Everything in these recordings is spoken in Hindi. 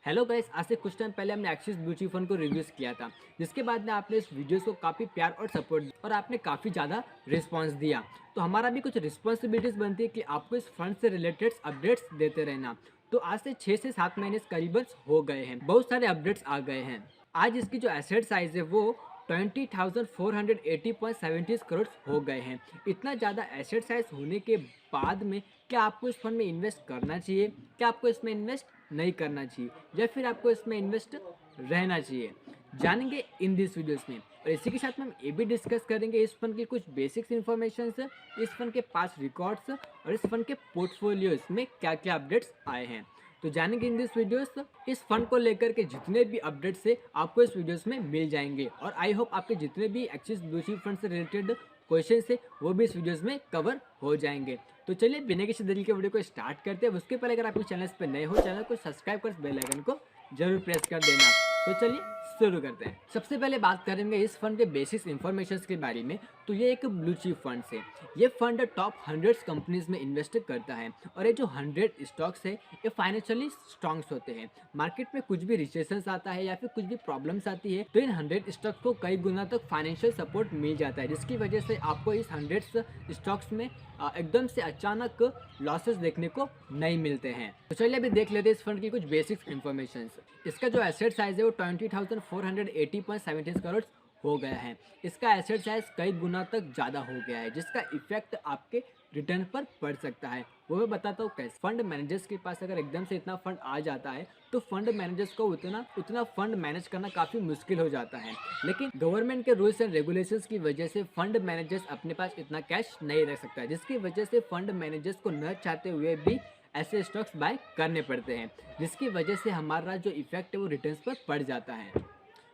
हेलो गाइस, आज से कुछ टाइम पहले हमने एक्सिस म्यूचुअल फंड को रिव्यूज किया था, जिसके बाद में आपने इस वीडियोस को काफ़ी प्यार और सपोर्ट दिया और आपने काफ़ी ज़्यादा रिस्पांस दिया। तो हमारा भी कुछ रिस्पॉन्सिबिलिटीज़ बनती है कि आपको इस फंड से रिलेटेड अपडेट्स देते रहना। तो आज से 6 से 7 महीने करीबन हो गए हैं, बहुत सारे अपडेट्स आ गए हैं। आज इसकी जो एसेट साइज है वो 20,480.70 करोड़ हो गए हैं। इतना ज़्यादा एसेट साइज होने के बाद में क्या आपको इस फंड में इन्वेस्ट करना चाहिए, क्या आपको इसमें इन्वेस्ट नहीं करना चाहिए, या फिर आपको इसमें इन्वेस्ट रहना चाहिए, जानेंगे इन दिस वीडियोस में। और इसी के साथ में हम ये भी डिस्कस करेंगे इस फंड की कुछ बेसिक्स इन्फॉर्मेशन, इस फंड के पास रिकॉर्ड्स और इस फंड के पोर्टफोलियोज में क्या क्या अपडेट्स आए हैं। तो जानेंगे इन दिस वीडियोस। इस फंड को लेकर के जितने भी अपडेट्स है आपको इस वीडियोस में मिल जाएंगे, और आई होप आपके जितने भी एक्सिस म्यूचुअल फंड से रिलेटेड क्वेश्चन है वो भी इस वीडियोस में कवर हो जाएंगे। तो चलिए बिना किसी देरी के वीडियो को स्टार्ट करते हैं। उसके पहले अगर आप इस चैनल पर नए हो, चैनल को सब्सक्राइब कर बेल आइकन को जरूर प्रेस कर देना। तो चलिए शुरू करते हैं। सबसे पहले बात करेंगे इस फंड के बेसिक्स इन्फॉर्मेशन के बारे में। तो ये एक ब्लू चिप फंड है। ये फंड टॉप 100 कंपनीज में इन्वेस्ट करता है, और ये जो 100 स्टॉक्स है ये फाइनेंशियली स्ट्रॉन्ग्स होते हैं। मार्केट में कुछ भी रिसेशन आता है या फिर कुछ भी प्रॉब्लम्स आती है तो इन 100 स्टॉक्स को कई गुना तक फाइनेंशियल सपोर्ट मिल जाता है, जिसकी वजह से आपको इस 100 स्टॉक्स में एकदम से अचानक लॉसेस देखने को नहीं मिलते हैं। तो चलिए अभी देख लेते हैं इस फंड की कुछ बेसिक्स इन्फॉर्मेशन। इसका जो एसेट साइज है वो 20,480.70 करोड़ हो गया है। इसका एसेट साइज कई गुना तक ज़्यादा हो गया है, जिसका इफेक्ट आपके रिटर्न पर पड़ सकता है। वो मैं बताता हूँ कैसे। फंड मैनेजर्स के पास अगर एकदम से इतना फंड आ जाता है तो फंड मैनेजर्स को उतना फंड मैनेज करना काफ़ी मुश्किल हो जाता है। लेकिन गवर्नमेंट के रूल्स एंड रेगुलेशंस की वजह से फंड मैनेजर्स अपने पास इतना कैश नहीं रख सकता है, जिसकी वजह से फंड मैनेजर्स को न चाहते हुए भी ऐसे स्टॉक्स बाय करने पड़ते हैं, जिसकी वजह से हमारा जो इफेक्ट है वो रिटर्न्स पर पड़ जाता है।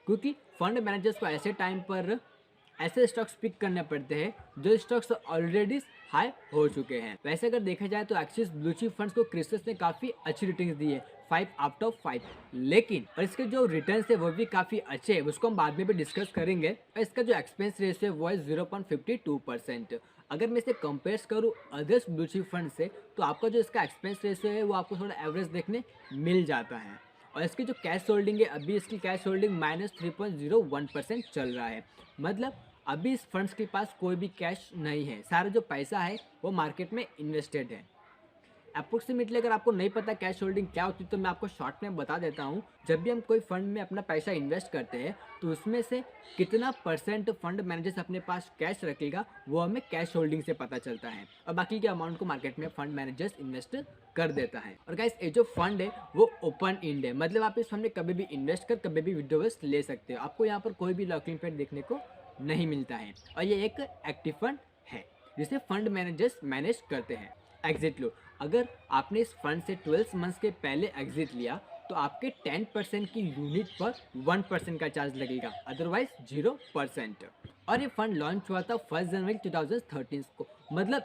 क्योंकि फंड मैनेजर्स को ऐसे टाइम पर ऐसे स्टॉक्स पिक करने पड़ते हैं जो स्टॉक्स ऑलरेडी हाई हो चुके हैं। वैसे अगर देखा जाए तो एक्सिस ब्लू चिप फंड्स को क्रिस्टस ने काफ़ी अच्छी रेटिंग्स दी है, 5/5। लेकिन और इसके जो रिटर्न्स है वो भी काफ़ी अच्छे हैं, उसको हम बाद में भी डिस्कस करेंगे। और इसका जो एक्सपेंस रेशियो है वो है 0.52%। अगर मैं इसे कंपेयर करूँ अदर्स ब्लू चिप फंड से तो आपका जो इसका एक्सपेंस रेशियो है वो आपको थोड़ा एवरेज देखने मिल जाता है। और इसकी जो कैश होल्डिंग है, अभी इसकी कैश होल्डिंग -3.01% चल रहा है। मतलब अभी इस फंड्स के पास कोई भी कैश नहीं है, सारा जो पैसा है वो मार्केट में इन्वेस्टेड है। अप्रोक्सीमेटली अगर आपको नहीं पता कैश होल्डिंग क्या होती है तो मैं आपको शॉर्ट में बता देता हूँ। जब भी हम कोई फंड में अपना पैसा इन्वेस्ट करते हैं तो उसमें से कितना परसेंट फंड मैनेजर्स अपने पास कैश रखेगा वो हमें कैश होल्डिंग से पता चलता है, और बाकी के अमाउंट को मार्केट में फंड मैनेजर्स इन्वेस्ट कर देता है। और गाइस ये जो फंड है वो ओपन इंड है, मतलब आप इस फंड में कभी भी इन्वेस्ट कर कभी भी विड्रॉल्स ले सकते हो। आपको यहाँ पर कोई भी लॉकिंग पीरियड देखने को नहीं मिलता है, और ये एक एक्टिव फंड है जिसे फंड मैनेजर्स मैनेज करते हैं। एग्जिट लो, अगर आपने इस फंड से 12 मंथ्स के पहले एग्जिट लिया तो आपके 10% की यूनिट पर 1% का चार्ज लगेगा, अदरवाइज 0%। और ये फंड लॉन्च हुआ था 1 जनवरी 2013 को। मतलब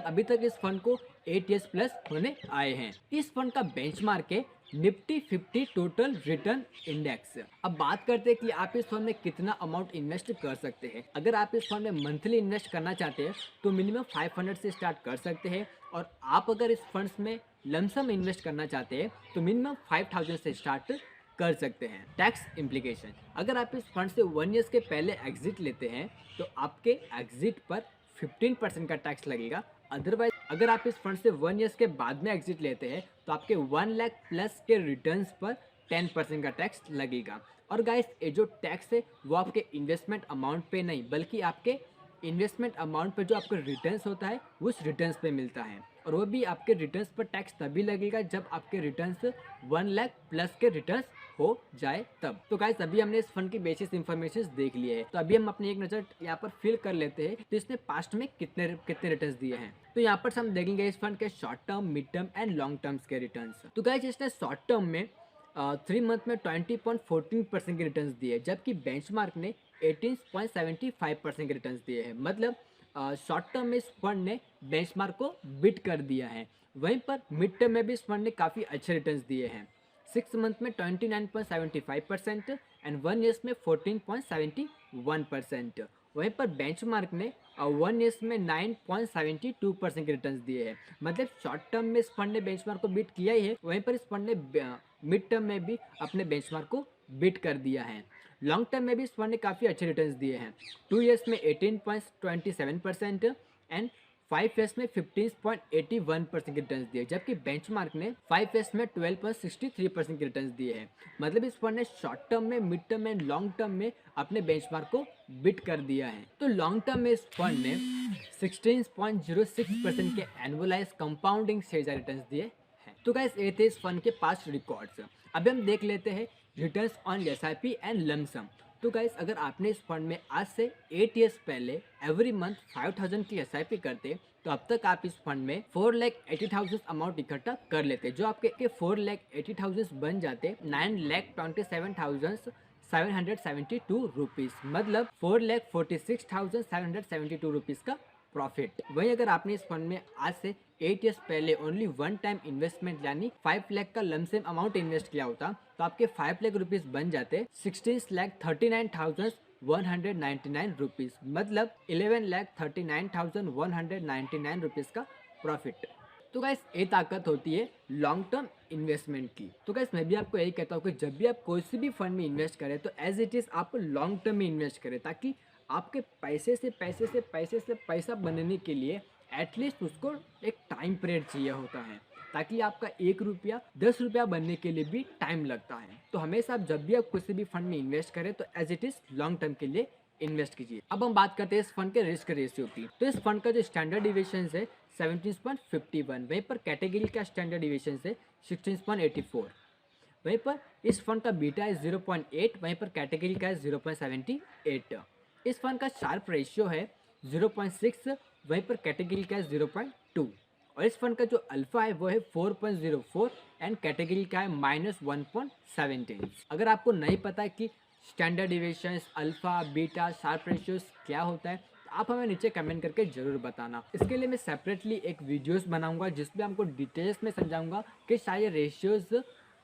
अभी तक इस फंड को 8 ईयर्स प्लस होने आए हैं। इस फंड का बेंचमार्क है निफ्टी 50 टोटल रिटर्न इंडेक्स। अब बात करते हैं कि आप इस फंड में कितना अमाउंट इन्वेस्ट कर सकते हैं। अगर आप इस फंड में मंथली इन्वेस्ट करना चाहते हैं तो मिनिमम 500 से स्टार्ट कर सकते हैं, और आप अगर इस फंड्स में लमसम इन्वेस्ट करना चाहते हैं तो मिनिमम 5000 से स्टार्ट कर सकते हैं। टैक्स इम्प्लीकेशन, अगर आप इस फंड से 1 ईयर्स के पहले एग्जिट लेते हैं तो आपके एग्जिट पर 15% का टैक्स लगेगा। अदरवाइज अगर आप इस फंड से 1 ईयर्स के बाद में एग्जिट लेते हैं तो आपके 1 लाख प्लस के रिटर्न्स पर 10% का टैक्स लगेगा। और गाइस ये जो टैक्स है वो आपके इन्वेस्टमेंट अमाउंट पे नहीं बल्कि आपके इन्वेस्टमेंट अमाउंट पर जो आपका रिटर्न्स होता है उस रिटर्न्स पे मिलता है, और वो भी आपके रिटर्न्स पर टैक्स तभी लगेगा जब आपके रिटर्न्स 1 लाख प्लस के रिटर्न्स हो जाए तब। तो गाइस अभी हमने इस फंड की बेसिस इन्फॉर्मेशन देख लिए है, तो अभी हम अपनी एक नज़र यहाँ पर फिल कर लेते हैं तो इसने पास्ट में कितने रिटर्न्स दिए हैं। तो यहाँ पर हम देखेंगे इस फंड के short term, mid term and long terms के रिटर्न्स। तो गाइस इसने शॉर्ट टर्म में 3 मंथ में 20.14% के रिटर्न्स दिए, जबकि बेंचमार्क ने 18.75% के रिटर्न्स दिए हैं। मतलब शॉर्ट टर्म में इस फंड ने बेंचमार्क को बीट कर दिया है। वहीं पर मिड टर्म में भी इस फंड ने काफ़ी अच्छे रिटर्न्स दिए हैं। 6 मंथ में 29.75% एंड 1 ईयर्स में 14.71%। वहीं पर बेंचमार्क ने 1 ईयर्स में 9.72% के रिटर्न्स दिए हैं। मतलब शॉर्ट टर्म में इस फंड ने बेंचमार्क को बीट किया ही है, वहीं पर इस फंड ने मिड टर्म में भी अपने बेंचमार्क को बीट कर दिया है। लॉन्ग टर्म में भी इस फंड ने काफ़ी अच्छे रिटर्न्स दिए हैं। 2 ईयर्स में 18.27% एंड 5 ईयर्स में 15.81% के रिटर्न्स दिए, जबकि बेंचमार्क ने 5 ईयर्स में 12.63% के रिटर्न्स दिए हैं। मतलब इस फंड ने शॉर्ट टर्म में, मिड टर्म में, लॉन्ग टर्म में अपने बेंचमार्क को बीट कर दिया है। तो लॉन्ग टर्म में इस फंड ने 16.06% के एनुअलाइज कंपाउंडिंग शेयर रिटर्न्स दिए हैं। तो गाइस ये थे इस फंड के पास्ट रिकॉर्ड्स। अभी हम देख लेते हैं returns on SIP and lump sum. तो गाइस अगर आपने इस फंड में आज से 8 ईयर्स पहले एवरी मंथ 5000 की एसआईपी करते तो अब तक आप इस फंड में 4,80,000 अमाउंट इकट्ठा कर लेते, जो आपके 4,80,000 बन जाते 9,27,772 रुपीज़, मतलब 4,46,772 रुपीज़ का प्रॉफिट। वहीं अगर आपने इस फंड में आज से 8 ईयर्स पहले ओनली वन टाइम इन्वेस्टमेंट यानी 5 लाख का लमसम अमाउंट इन्वेस्ट किया होता तो आपके 5 लाख रुपीज़ बन जाते 16,39,199 रुपीज़, मतलब 11,39,199 रुपीज़ का प्रॉफिट। तो गाइस ये ताकत होती है लॉन्ग टर्म इन्वेस्टमेंट की। तो गाइस मैं भी आपको यही कहता हूँ कि जब भी आप कोई सी भी फंड में इन्वेस्ट करें तो एज इट इज़ आप लॉन्ग टर्म में इन्वेस्ट करें, ताकि आपके पैसा बनने के लिए एटलीस्ट उसको एक टाइम पीरियड चाहिए होता है, ताकि आपका 1 रुपया 10 रुपया बनने के लिए भी टाइम लगता है। तो हमेशा आप जब भी आप किसी भी फंड में इन्वेस्ट करें तो as it is long term के लिए इन्वेस्ट कीजिए। अब हम बात करते हैं इस फंड के रिस्क रेशियो की। तो इस फंड का जो स्टैंडर्ड डिविएशन है 17.51, वहीं पर कैटेगरी का स्टैंडर्ड डिविएशन है 16.84, वहीं पर इस फंड का बीटा है 0.8, वहीं पर कैटेगरी का है 0.78। इस फंड का शार्प रेशियो है 0.6, वहीं पर कैटेगरी का है 0.2, और इस फंड का जो अल्फा है वो है 4.04 एंड कैटेगरी का है -1.17। अगर आपको नहीं पता कि standard deviations, alpha, beta, sharp ratios क्या होता है तो आप हमें नीचे कमेंट करके ज़रूर बताना। इसके लिए मैं सेपरेटली एक वीडियोस बनाऊंगा जिसमें आपको डिटेल्स में समझाऊंगा कि सारे रेशियोज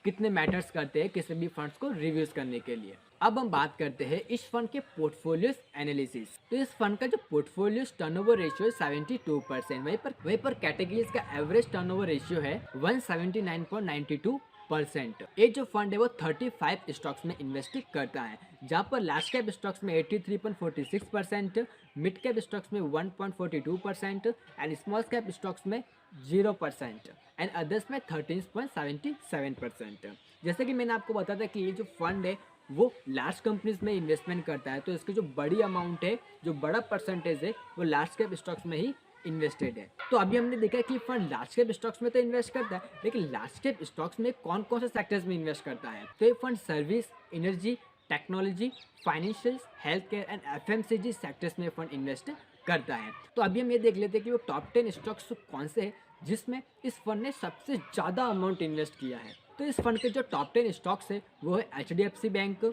कितने मैटर्स करते हैं किसी भी फंड्स को रिव्यूज करने के लिए। अब हम बात करते हैं इस फंड के पोर्टफोलियोज एनालिसिस। तो इस फंड का जो पोर्टफोलियोज टर्नओवर रेशियो है 72%, वहीं पर कैटेगरीज का एवरेज टर्नओवर रेशियो है 179.92%। ये जो फंड है वो 35 स्टॉक्स में इन्वेस्ट करता है, जहाँ पर लार्ज कैप स्टॉक्स में 83.46%, मिड कैप स्टॉक्स में 1.42% एंड स्मॉल कैप स्टॉक्स में 0% एंड अदर्स में 13.77%। जैसे कि मैंने आपको बताया था कि ये जो फंड है वो लार्ज कंपनीज में इन्वेस्टमेंट करता है, तो इसकी जो बड़ी अमाउंट है, जो बड़ा परसेंटेज है वो लार्ज कैप स्टॉक्स में ही इन्वेस्टेड है। तो अभी हमने देखा कि फंड लार्ज कैप स्टॉक्स में तो इन्वेस्ट करता है, लेकिन लार्ज कैप स्टॉक्स में कौन कौन से सेक्टर्स में इन्वेस्ट करता है। तो ये fund service, energy, technology, financial, health care and FMCG sectors में फंड इन्वेस्ट करता है। तो अभी हम ये देख लेते हैं कि वो टॉप 10 स्टॉक्स कौन से हैं जिसमें इस फंड ने सबसे ज़्यादा अमाउंट इन्वेस्ट किया है। तो इस फंड के जो टॉप 10 स्टॉक्स है वो है HDFC bank,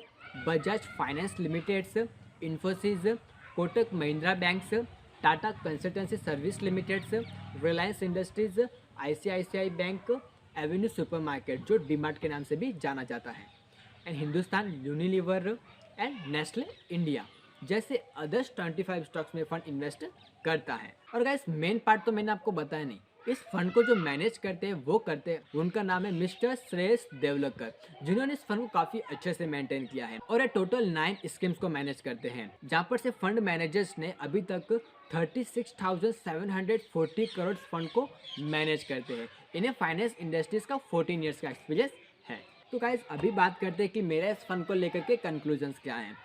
Bajaj finance limiteds, Infosys, Kotak Mahindra banks, Tata consultancy service limiteds, Reliance industries, ICICI bank, Avenue supermarket जो डीमार्ट के नाम से भी जाना जाता है, and Hindustan Unilever and Nestle India जैसे अदर्स 25 स्टॉक्स में फंड इन्वेस्ट करता है। और गाइस मेन पार्ट तो मैंने आपको बताया नहीं, इस फंड को जो मैनेज करते हैं वो करते हैं, उनका नाम है मिस्टर श्रेयस देवलकर, जिन्होंने इस फंड को काफ़ी अच्छे से मेंटेन किया है और ये टोटल 9 स्कीम्स को मैनेज करते हैं, जहाँ पर से फंड मैनेजर्स ने अभी तक 36,740 करोड़ फंड को मैनेज करते हैं। इन्हें फाइनेंस इंडस्ट्रीज का 14 ईयर्स का एक्सपीरियंस है। तो गाइस अभी बात करते हैं कि मेरा इस फंड को लेकर के कंक्लूजन्स क्या हैं।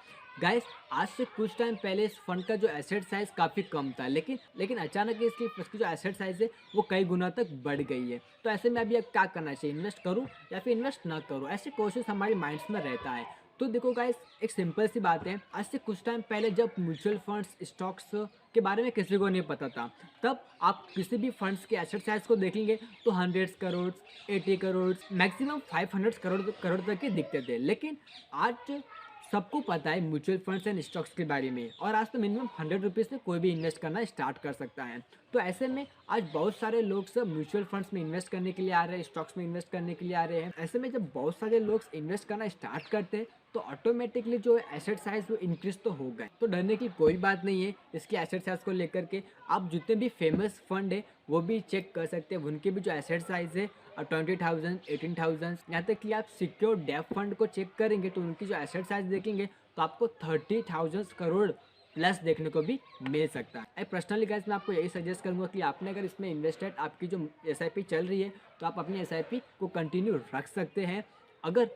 गाइस आज से कुछ टाइम पहले इस फंड का जो एसेट साइज काफ़ी कम था, लेकिन अचानक इसकी जो एसेट साइज है वो कई गुना तक बढ़ गई है। तो ऐसे में अभी अब क्या करना चाहिए, इन्वेस्ट करूं या फिर इन्वेस्ट ना करूं, ऐसे क्वेश्चन हमारे माइंड्स में रहता है। तो देखो गाइस एक सिंपल सी बात है, आज से कुछ टाइम पहले जब म्यूचुअल फंड्स, स्टॉक्स के बारे में किसी को नहीं पता था, तब आप किसी भी फंड्स के एसेट साइज को देखेंगे तो 100 करोड़, 80 करोड़, मैक्सिमम 500 करोड़ तक के दिखते थे। लेकिन आज सबको पता है म्यूचुअल फंड्स एंड स्टॉक्स के बारे में, और आज तो मिनिमम 100 रुपीज़ में कोई भी इन्वेस्ट करना स्टार्ट कर सकता है। तो ऐसे में आज बहुत सारे लोग सब म्यूचुअल फंड्स में इन्वेस्ट करने के लिए आ रहे हैं, स्टॉक्स में इन्वेस्ट करने के लिए आ रहे हैं। ऐसे में जब बहुत सारे लोग इन्वेस्ट करना स्टार्ट करते हैं तो ऑटोमेटिकली जो एसेट साइज वो इंक्रीज तो हो गए। तो डरने की कोई बात नहीं है इसकी एसेट साइज को लेकर के। आप जितने भी फेमस फंड है वो भी चेक कर सकते हैं, उनके भी जो एसेट साइज है 20,000 18,000, यहाँ तक कि आप सिक्योर डेप फंड को चेक करेंगे तो उनकी जो एसेट साइज देखेंगे तो आपको 30,000 करोड़ प्लस देखने को भी मिल सकता है। पर्सनली गाइस मैं आपको यही सजेस्ट करूंगा कि आपने अगर इसमें इन्वेस्टेड, आपकी जो एसआईपी चल रही है तो आप अपनी एसआईपी को कंटिन्यू रख सकते हैं। अगर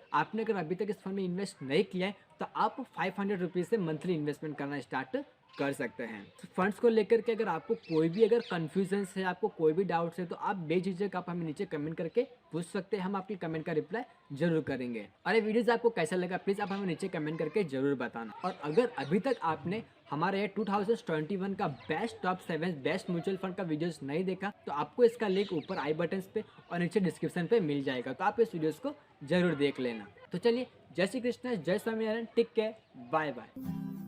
अभी तक इस फंड में इन्वेस्ट नहीं किया है तो आप 500 रुपीज़ से मंथली इन्वेस्टमेंट करना स्टार्ट कर सकते हैं। फंड्स को लेकर के अगर आपको कोई भी अगर कन्फ्यूजन है, आपको कोई भी डाउट्स है तो आप बेझिझक आप हमें नीचे कमेंट करके पूछ सकते हैं, हम आपकी कमेंट का रिप्लाई जरूर करेंगे। और ये वीडियोस आपको कैसा लगा प्लीज़ आप हमें नीचे कमेंट करके जरूर बताना। और अगर अभी तक आपने हमारे ये 2021 का best top 7 best mutual fund का वीडियोस नहीं देखा तो आपको इसका लिंक ऊपर आई बटन पे और नीचे डिस्क्रिप्शन पे मिल जाएगा, तो आप इस वीडियोस को जरूर देख लेना। तो चलिए, जय श्री कृष्ण, जय Swaminarayan, take care, bye bye.